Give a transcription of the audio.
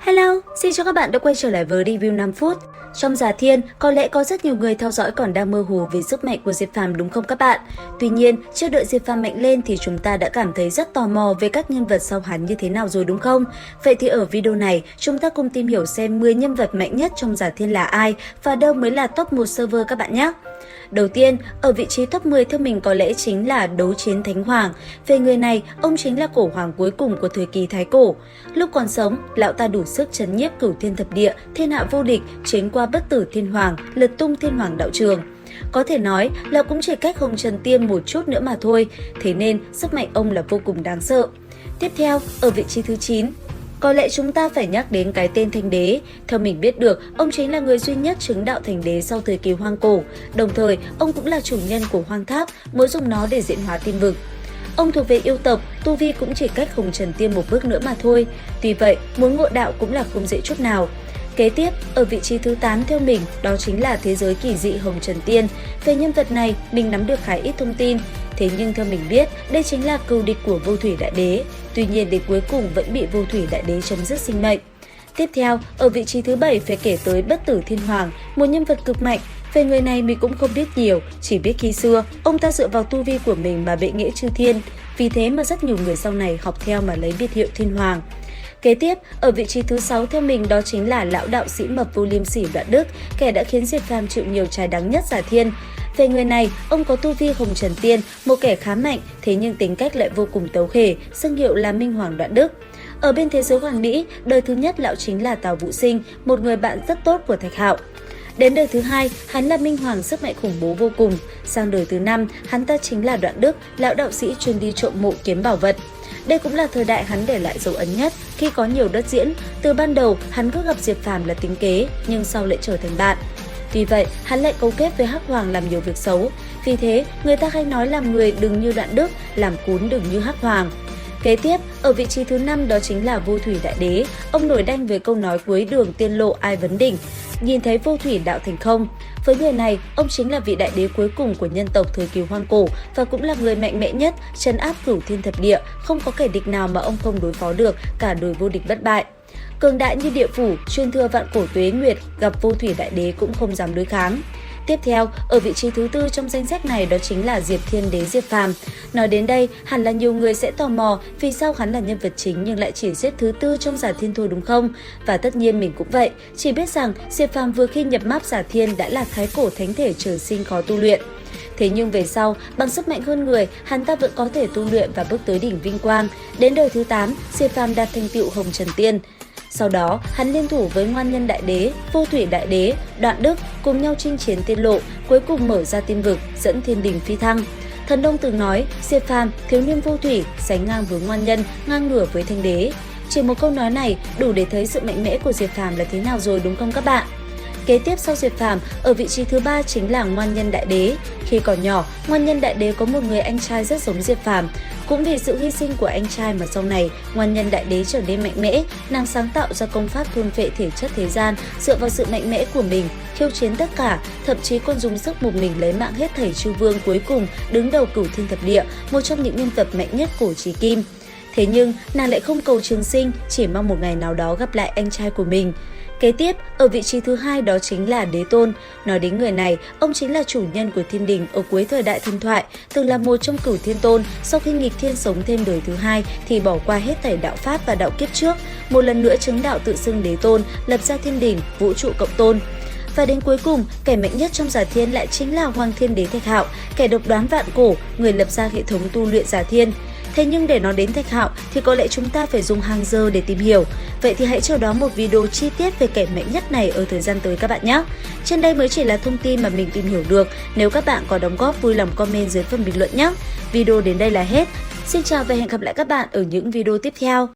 Hello, xin chào các bạn đã quay trở lại với review 5 phút. Trong Giả Thiên, có lẽ có rất nhiều người theo dõi còn đang mơ hồ về sức mạnh của Diệp Phàm đúng không các bạn? Tuy nhiên, chưa đợi Diệp Phàm mạnh lên thì chúng ta đã cảm thấy rất tò mò về các nhân vật sau hắn như thế nào rồi đúng không? Vậy thì ở video này, chúng ta cùng tìm hiểu xem 10 nhân vật mạnh nhất trong Giả Thiên là ai và đâu mới là top 1 server các bạn nhé. Đầu tiên, ở vị trí top 10 theo mình có lẽ chính là Đấu Chiến Thánh Hoàng. Về người này, ông chính là cổ hoàng cuối cùng của thời kỳ Thái Cổ. Lúc còn sống, lão ta đủ sức trấn nhiếp cửu thiên thập địa, thiên hạ vô địch, chiến qua bất tử thiên hoàng, lật tung thiên hoàng đạo trường. Có thể nói là cũng chỉ cách Hồng Trần Tiên một chút nữa mà thôi, thế nên sức mạnh ông là vô cùng đáng sợ. Tiếp theo, ở vị trí thứ 9, có lẽ chúng ta phải nhắc đến cái tên Thanh Đế. Theo mình biết được, ông chính là người duy nhất chứng đạo thành đế sau thời kỳ hoang cổ. Đồng thời, ông cũng là chủ nhân của hoang tháp, muốn dùng nó để diễn hóa thiên vực. Ông thuộc về yêu tộc, tu vi cũng chỉ cách Hồng Trần Tiên một bước nữa mà thôi. Tuy vậy, muốn ngộ đạo cũng là không dễ chút nào. Kế tiếp, ở vị trí thứ 8 theo mình, đó chính là thế giới kỳ dị Hồng Trần Tiên. Về nhân vật này, mình nắm được khá ít thông tin. Thế nhưng theo mình biết, đây chính là cừu địch của Vô Thủy Đại Đế. Tuy nhiên đến cuối cùng vẫn bị Vô Thủy Đại Đế chấm dứt sinh mệnh. Tiếp theo, ở vị trí thứ 7 phải kể tới Bất Tử Thiên Hoàng, một nhân vật cực mạnh. Về người này mình cũng không biết nhiều, chỉ biết khi xưa, ông ta dựa vào tu vi của mình mà bệ nghệ chư thiên. Vì thế mà rất nhiều người sau này học theo mà lấy biệt hiệu Thiên Hoàng. Kế tiếp, ở vị trí thứ 6 theo mình đó chính là lão đạo sĩ mập vô liêm sỉ Đoạn Đức, kẻ đã khiến Diệp Phàm chịu nhiều trái đắng nhất Giả Thiên. Về người này, ông có tu vi Hồng Trần Tiên, một kẻ khá mạnh, thế nhưng tính cách lại vô cùng tấu khể, xưng hiệu là Minh Hoàng Đoạn Đức. Ở bên thế giới hoàn mỹ, đời thứ nhất lão chính là Tào Vũ Sinh, một người bạn rất tốt của Thạch Hạo. Đến đời thứ hai, hắn là Minh Hoàng sức mạnh khủng bố vô cùng. Sang đời thứ 5, hắn ta chính là Đoạn Đức, lão đạo sĩ chuyên đi trộm mộ kiếm bảo vật. Đây cũng là thời đại hắn để lại dấu ấn nhất khi có nhiều đất diễn. Từ ban đầu, hắn cứ gặp Diệp Phàm là tính kế, nhưng sau lại trở thành bạn. Tuy vậy, hắn lại cấu kết với Hắc Hoàng làm nhiều việc xấu. Vì thế, người ta hay nói làm người đừng như Đoạn Đức, làm cún đừng như Hắc Hoàng. Kế tiếp, ở vị trí thứ 5 đó chính là Vô Thủy Đại Đế. Ông nổi đanh với câu nói cuối đường tiên lộ ai vấn đỉnh. Nhìn thấy vô thủy đạo thành không. Với người này, ông chính là vị đại đế cuối cùng của nhân tộc thời kỳ hoang cổ và cũng là người mạnh mẽ nhất, trấn áp cửu thiên thập địa, không có kẻ địch nào mà ông không đối phó được, cả đời vô địch bất bại. Cường đại như địa phủ, truyền thừa vạn cổ tuế nguyệt, gặp Vô Thủy Đại Đế cũng không dám đối kháng. Tiếp theo, ở vị trí thứ 4 trong danh sách này đó chính là Diệp Thiên Đế Diệp Phàm. Nói đến đây, hẳn là nhiều người sẽ tò mò vì sao hắn là nhân vật chính nhưng lại chỉ xếp thứ 4 trong Giả Thiên thôi đúng không? Và tất nhiên mình cũng vậy, chỉ biết rằng Diệp Phàm vừa khi nhập map Giả Thiên đã là thái cổ thánh thể trời sinh khó tu luyện. Thế nhưng về sau, bằng sức mạnh hơn người, hắn ta vẫn có thể tu luyện và bước tới đỉnh vinh quang. Đến đời thứ 8, Diệp Phàm đạt thành tựu Hồng Trần Tiên. Sau đó, hắn liên thủ với Ngoan Nhân Đại Đế, Vô Thủy Đại Đế, Đoạn Đức cùng nhau chinh chiến tiên lộ, cuối cùng mở ra tiên vực, dẫn thiên đình phi thăng. Thần Đông từng nói, Diệp Phàm, thiếu niên vô thủy, sánh ngang với Ngoan Nhân, ngang ngửa với Thanh Đế. Chỉ một câu nói này đủ để thấy sự mạnh mẽ của Diệp Phàm là thế nào rồi đúng không các bạn? Kế tiếp sau Diệp Phàm, ở vị trí thứ 3 chính là Ngoan Nhân Đại Đế. Khi còn nhỏ, Ngoan Nhân Đại Đế có một người anh trai rất giống Diệp Phàm. Cũng vì sự hy sinh của anh trai mà sau này, Ngoan Nhân Đại Đế trở nên mạnh mẽ, nàng sáng tạo ra công pháp thôn phệ thể chất thế gian, dựa vào sự mạnh mẽ của mình, khiêu chiến tất cả, thậm chí còn dùng sức một mình lấy mạng hết thảy chư vương cuối cùng đứng đầu cửu thiên thập địa, một trong những nhân vật mạnh nhất cổ chí kim. Thế nhưng, nàng lại không cầu trường sinh, chỉ mong một ngày nào đó gặp lại anh trai của mình. Kế tiếp, ở vị trí thứ 2 đó chính là Đế Tôn. Nói đến người này, ông chính là chủ nhân của thiên đình ở cuối thời đại thần thoại, từng là một trong cửu thiên tôn. Sau khi nghịch thiên sống thêm đời thứ 2 thì bỏ qua hết thảy đạo pháp và đạo kiếp trước, một lần nữa chứng đạo tự xưng Đế Tôn, lập ra thiên đình, vũ trụ cộng tôn. Và đến cuối cùng, kẻ mạnh nhất trong Giả Thiên lại chính là Hoàng Thiên Đế Thạch Hạo, kẻ độc đoán vạn cổ, người lập ra hệ thống tu luyện Giả Thiên. Thế nhưng để nói đến Thạch Hạo thì có lẽ chúng ta phải dùng hàng giờ để tìm hiểu. Vậy thì hãy chờ đón một video chi tiết về kẻ mạnh nhất này ở thời gian tới các bạn nhé. Trên đây mới chỉ là thông tin mà mình tìm hiểu được. Nếu các bạn có đóng góp vui lòng comment dưới phần bình luận nhé. Video đến đây là hết. Xin chào và hẹn gặp lại các bạn ở những video tiếp theo.